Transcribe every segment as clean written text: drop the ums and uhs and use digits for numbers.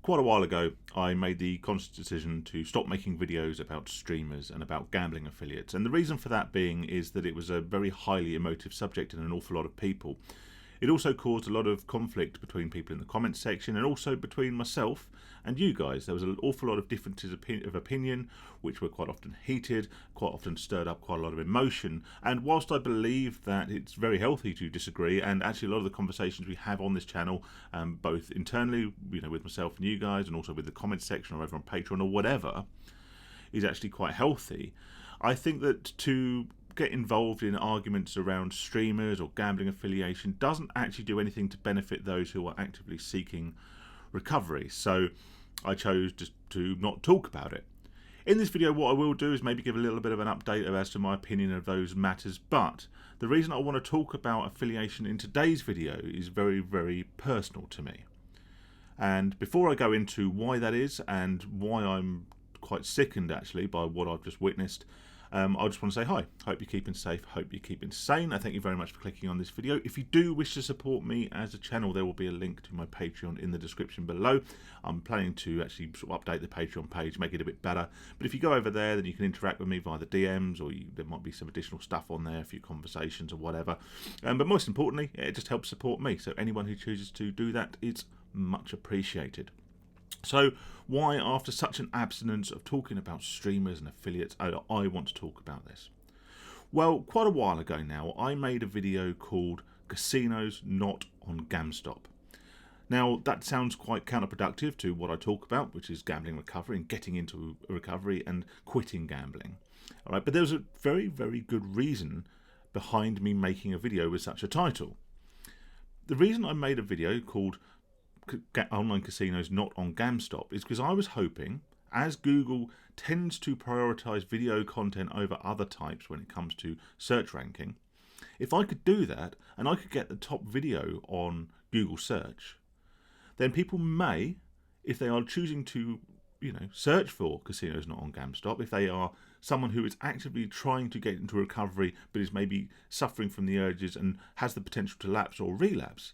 Quite a while ago, I made the conscious decision to stop making videos about streamers and about gambling affiliates. And the reason for that being is that it was a very highly emotive subject in an awful lot of people. It also caused a lot of conflict between people in the comments section and also between myself and you guys. There was an awful lot of differences of opinion, which were quite often heated, quite often stirred up quite a lot of emotion. And whilst I believe that it's very healthy to disagree, and actually a lot of the conversations we have on this channel, both internally, with myself and you guys, and also with the comments section or over on Patreon or whatever, is actually quite healthy. I think that to get involved in arguments around streamers or gambling affiliation doesn't actually do anything to benefit those who are actively seeking recovery. So I chose just to not talk about it. In this video, what I will do is maybe give a little bit of an update as to my opinion of those matters, but the reason I want to talk about affiliation in today's video is very, very personal to me. And before I go into why that is and why I'm quite sickened actually by what I've just witnessed, I just want to say hi. Hope you're keeping safe. Hope you're keeping sane. I thank you very much for clicking on this video. If you do wish to support me as a channel, there will be a link to my Patreon in the description below. I'm planning to actually sort of update the Patreon page, make it a bit better. But if you go over there, then you can interact with me via the DMs, or there might be some additional stuff on there, a few conversations or whatever. But most importantly, it just helps support me. So anyone who chooses to do that is much appreciated. So why, after such an abstinence of talking about streamers and affiliates, I want to talk about this? Well, quite a while ago now, I made a video called Casinos Not on GamStop. Now, that sounds quite counterproductive to what I talk about, which is gambling recovery and getting into a recovery and quitting gambling. All right, but there's a very, very good reason behind me making a video with such a title. The reason I made a video called Online Casinos Not on GamStop is because I was hoping, as Google tends to prioritize video content over other types when it comes to search ranking, if I could do that and I could get the top video on Google search, then people may, if they are choosing to search for Casinos Not on GamStop, if they are someone who is actively trying to get into recovery but is maybe suffering from the urges and has the potential to lapse or relapse,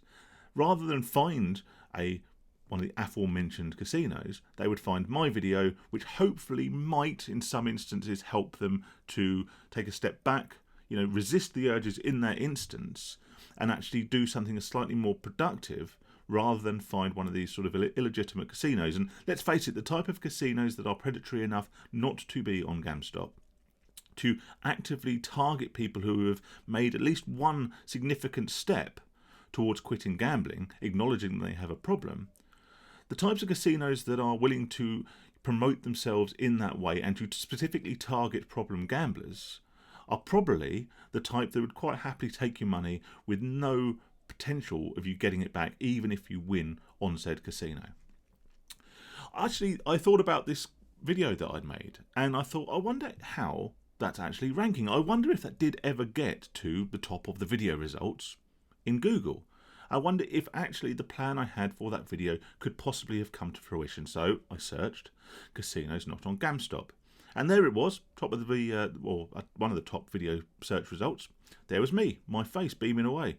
rather than find one of the aforementioned casinos, they would find my video, which hopefully might in some instances help them to take a step back, resist the urges in that instance and actually do something slightly more productive rather than find one of these sort of illegitimate casinos. And let's face it, the type of casinos that are predatory enough not to be on GamStop, to actively target people who have made at least one significant step towards quitting gambling, acknowledging they have a problem, the types of casinos that are willing to promote themselves in that way and to specifically target problem gamblers are probably the type that would quite happily take your money with no potential of you getting it back, even if you win on said casino. Actually, I thought about this video that I'd made, and I thought, I wonder how that's actually ranking. I wonder if that did ever get to the top of the video results in Google. I wonder if actually the plan I had for that video could possibly have come to fruition. So I searched Casinos Not on GamStop, and there it was, top of the one of the top video search results. There was me, my face beaming away.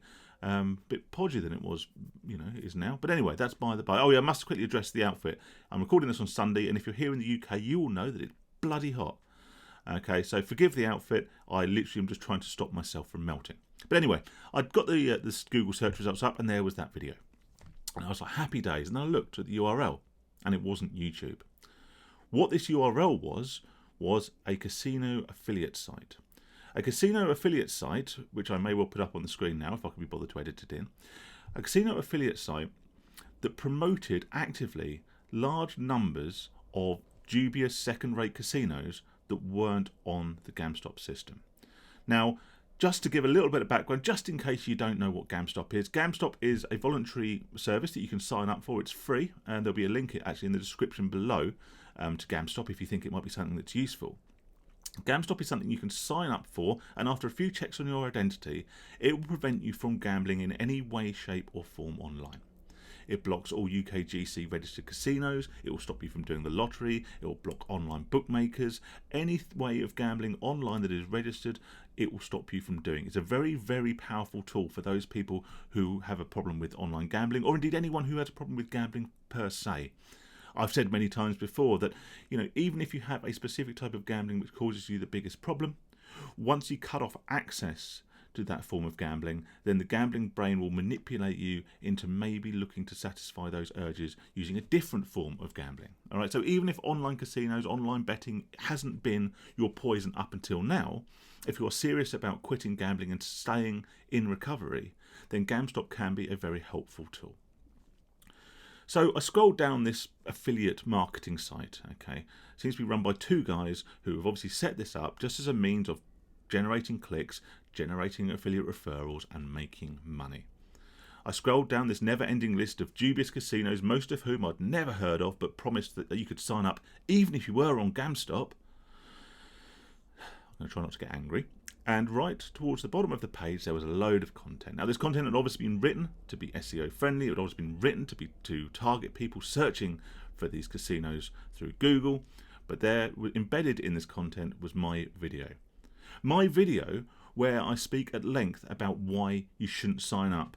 Bit podgy than it was, it is now. But anyway, that's by the by. Oh yeah, I must quickly address the outfit. I'm recording this on Sunday, and if you're here in the UK, you will know that it's bloody hot. Okay, so forgive the outfit. I literally am just trying to stop myself from melting. But anyway, I'd got the Google search results up, and there was that video. And I was like, happy days. And I looked at the URL, and it wasn't YouTube. What this URL was a casino affiliate site. A casino affiliate site, which I may well put up on the screen now if I can be bothered to edit it in. A casino affiliate site that promoted actively large numbers of dubious second-rate casinos that weren't on the GamStop system. Now, just to give a little bit of background, just in case you don't know what GamStop is a voluntary service that you can sign up for. It's free, and there'll be a link actually in the description below to GamStop if you think it might be something that's useful. GamStop is something you can sign up for, and after a few checks on your identity, it will prevent you from gambling in any way, shape or form online. It blocks all UK GC registered casinos, it will stop you from doing the lottery, it will block online bookmakers, any way of gambling online that is registered, it will stop you from doing. It's a very, very powerful tool for those people who have a problem with online gambling, or indeed anyone who has a problem with gambling per se. I've said many times before that, even if you have a specific type of gambling which causes you the biggest problem, once you cut off access to that form of gambling, then the gambling brain will manipulate you into maybe looking to satisfy those urges using a different form of gambling. All right, so even if online casinos, online betting hasn't been your poison up until now, if you're serious about quitting gambling and staying in recovery, then GamStop can be a very helpful tool. So I scrolled down this affiliate marketing site. Okay, it seems to be run by two guys who have obviously set this up just as a means of generating clicks, generating affiliate referrals, and making money. I scrolled down this never-ending list of dubious casinos, most of whom I'd never heard of, but promised that you could sign up even if you were on GamStop. I'm going to try not to get angry. And right towards the bottom of the page, there was a load of content. Now, this content had obviously been written to be SEO friendly. It had obviously been written to target people searching for these casinos through Google. But there, embedded in this content, was my video. My video where I speak at length about why you shouldn't sign up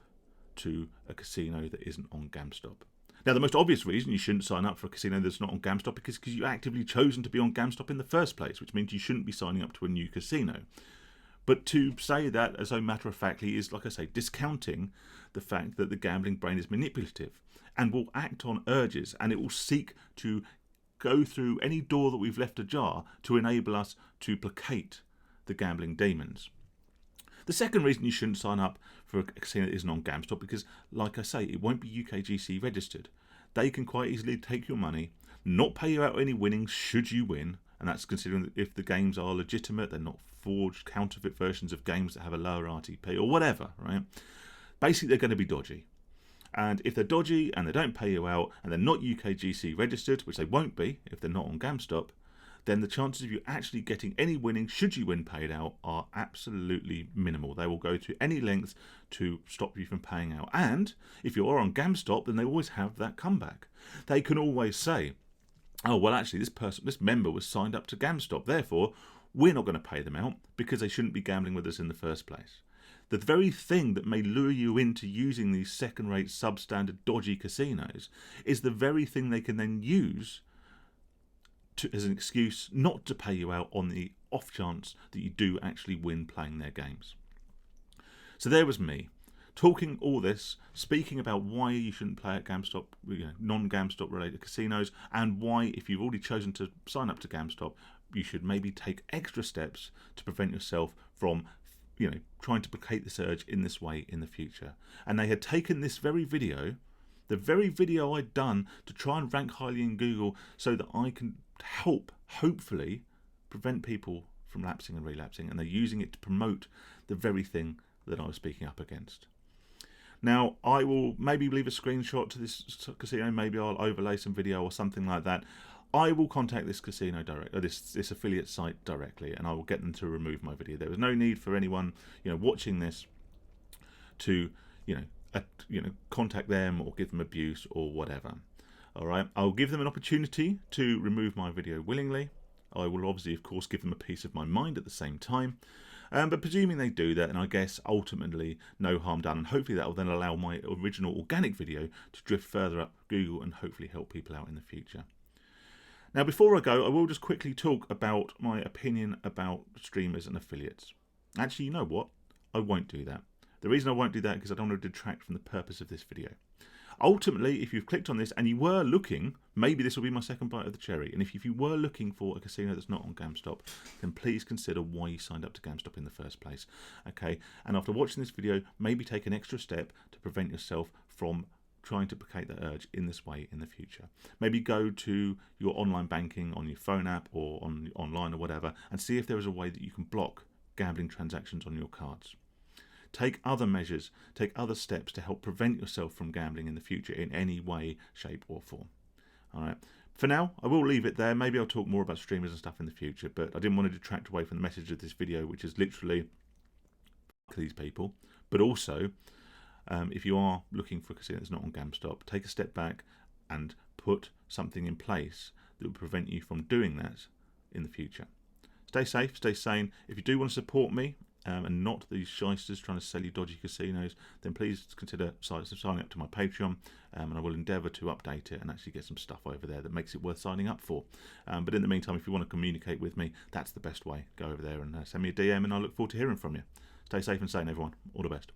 to a casino that isn't on GamStop. Now, the most obvious reason you shouldn't sign up for a casino that's not on GamStop is because you actively chosen to be on GamStop in the first place, which means you shouldn't be signing up to a new casino. But to say that as though matter-of-factly is, like I say, discounting the fact that the gambling brain is manipulative and will act on urges, and it will seek to go through any door that we've left ajar to enable us to placate the gambling demons. The second reason you shouldn't sign up for a casino that isn't on GamStop, because, like I say, it won't be UKGC registered. They can quite easily take your money, not pay you out any winnings should you win, and that's considering that if the games are legitimate, they're not forged counterfeit versions of games that have a lower RTP or whatever, right? Basically, they're going to be dodgy. And if they're dodgy and they don't pay you out and they're not UKGC registered, which they won't be if they're not on GamStop, then the chances of you actually getting any winnings, should you win paid out, are absolutely minimal. They will go to any lengths to stop you from paying out. And if you are on GamStop, then they always have that comeback. They can always say, oh, well, actually, this member was signed up to GamStop, therefore, we're not going to pay them out because they shouldn't be gambling with us in the first place. The very thing that may lure you into using these second-rate, substandard, dodgy casinos is the very thing they can then use as an excuse not to pay you out on the off chance that you do actually win playing their games. So there was me, talking all this, speaking about why you shouldn't play at GamStop, non-GamStop related casinos, and why, if you've already chosen to sign up to GamStop, you should maybe take extra steps to prevent yourself from trying to placate this urge in this way in the future. And they had taken this very video, the very video I'd done to try and rank highly in Google so that I can help, hopefully, prevent people from lapsing and relapsing, and they're using it to promote the very thing that I was speaking up against. Now, I will maybe leave a screenshot to this casino, maybe I'll overlay some video or something like that. I will contact this casino this affiliate site directly, and I will get them to remove my video. There was no need for anyone, watching this to, contact them or give them abuse or whatever. All right, I'll give them an opportunity to remove my video willingly. I will obviously, of course, give them a piece of my mind at the same time. But presuming they do that, and I guess ultimately no harm done, and hopefully that will then allow my original organic video to drift further up Google and hopefully help people out in the future. Now, before I go, I will just quickly talk about my opinion about streamers and affiliates. Actually, you know what? I won't do that. The reason I won't do that is because I don't want to detract from the purpose of this video. Ultimately, if you've clicked on this and you were looking, maybe this will be my second bite of the cherry, and if you were looking for a casino that's not on GamStop, then please consider why you signed up to GamStop in the first place. Okay, and after watching this video, maybe take an extra step to prevent yourself from trying to placate the urge in this way in the future. Maybe go to your online banking on your phone app or online or whatever, and see if there is a way that you can block gambling transactions on your cards. Take other measures, take other steps to help prevent yourself from gambling in the future in any way, shape or form. All right. For now, I will leave it there. Maybe I'll talk more about streamers and stuff in the future, but I didn't want to detract away from the message of this video, which is literally f these people. But also, if you are looking for a casino that's not on GamStop, take a step back and put something in place that will prevent you from doing that in the future. Stay safe, stay sane. If you do want to support me and not these shysters trying to sell you dodgy casinos, then please consider signing up to my Patreon, and I will endeavour to update it and actually get some stuff over there that makes it worth signing up for. But in the meantime, if you want to communicate with me, that's the best way. Go over there and send me a DM, and I look forward to hearing from you. Stay safe and sane, everyone. All the best.